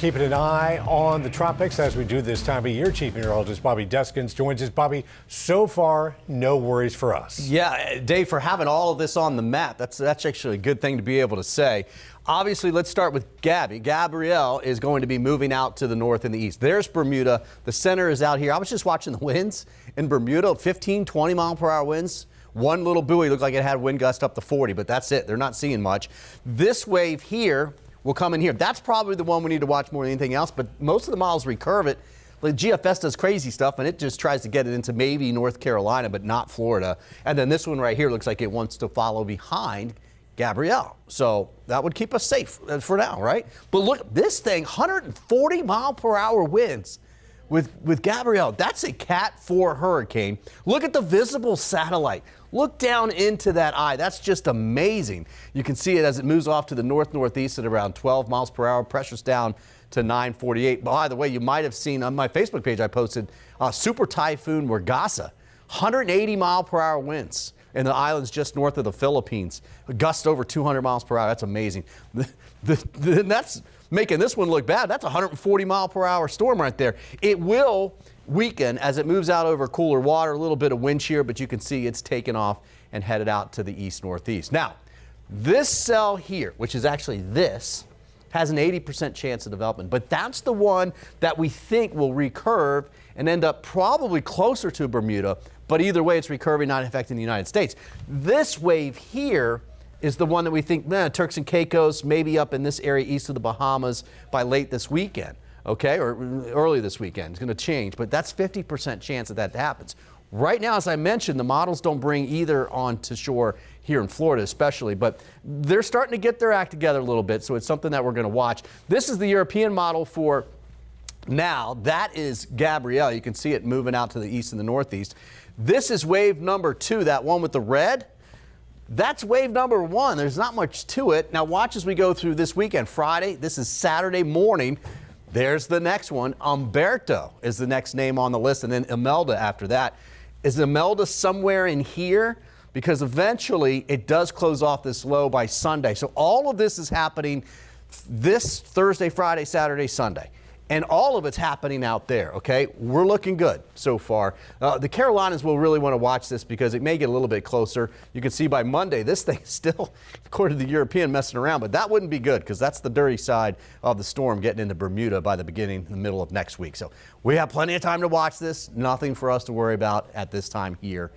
Keeping an eye on the tropics as we do this time of year. Chief Meteorologist Bobby Deskins joins us. Bobby, so far, no worries for us. Yeah, Dave, for having all of this on the map, that's actually a good thing to be able to say. Obviously, let's start with Gabby. Gabrielle is going to be moving out to the north and the east. There's Bermuda. The center is out here. I was just watching the winds in Bermuda, 15, 20 mile per hour winds. One little buoy looked like it had wind gust up to 40, but that's it. They're not seeing much. This wave here will come in here. That's probably the one we need to watch more than anything else, but most of the models recurve it. Like GFS does crazy stuff, and it just tries to get it into maybe North Carolina, but not Florida. And then this one right here looks like it wants to follow behind Gabrielle. So that would keep us safe for now, right? But look, this thing, 140 mile per hour winds with Gabrielle. That's a Cat 4 hurricane. Look at the visible satellite. Look down into that eye. That's just amazing. You can see it as it moves off to the north-northeast at around 12 miles per hour. Pressure's down to 948. By the way, you might have seen on my Facebook page I posted Super Typhoon Wargasa, 180 mile per hour winds in the islands just north of the Philippines. A gust over 200 miles per hour. That's amazing. That's making this one look bad. That's a 140 mile per hour storm right there. It will weaken as it moves out over cooler water, a little bit of wind shear, but you can see it's taken off and headed out to the east-northeast. Now, this cell here, which is actually this, has an 80% chance of development, but that's the one that we think will recurve and end up probably closer to Bermuda, but either way, it's recurving, not affecting the United States. This wave here is the one that we think, Turks and Caicos, maybe up in this area east of the Bahamas by late this weekend, okay, or early this weekend. It's going to change, but that's 50% chance that happens. Right now, as I mentioned, the models don't bring either onto shore here in Florida especially, but they're starting to get their act together a little bit, so it's something that we're going to watch. This is the European model for now. That is Gabrielle. You can see it moving out to the east and the northeast. This is wave number 2, that one with the red. That's wave number 1. There's not much to it. Now watch as we go through this weekend. Friday, this is Saturday morning. There's the next one. Umberto is the next name on the list, and then Imelda after that. Is Imelda somewhere in here? Because eventually it does close off this low by Sunday. So all of this is happening this Thursday, Friday, Saturday, Sunday. And all of it's happening out there, okay? We're looking good so far. The Carolinas will really want to watch this because it may get a little bit closer. You can see by Monday, this thing is still, according to the European, messing around. But that wouldn't be good because that's the dirty side of the storm getting into Bermuda by the beginning, the middle of next week. So we have plenty of time to watch this. Nothing for us to worry about at this time here.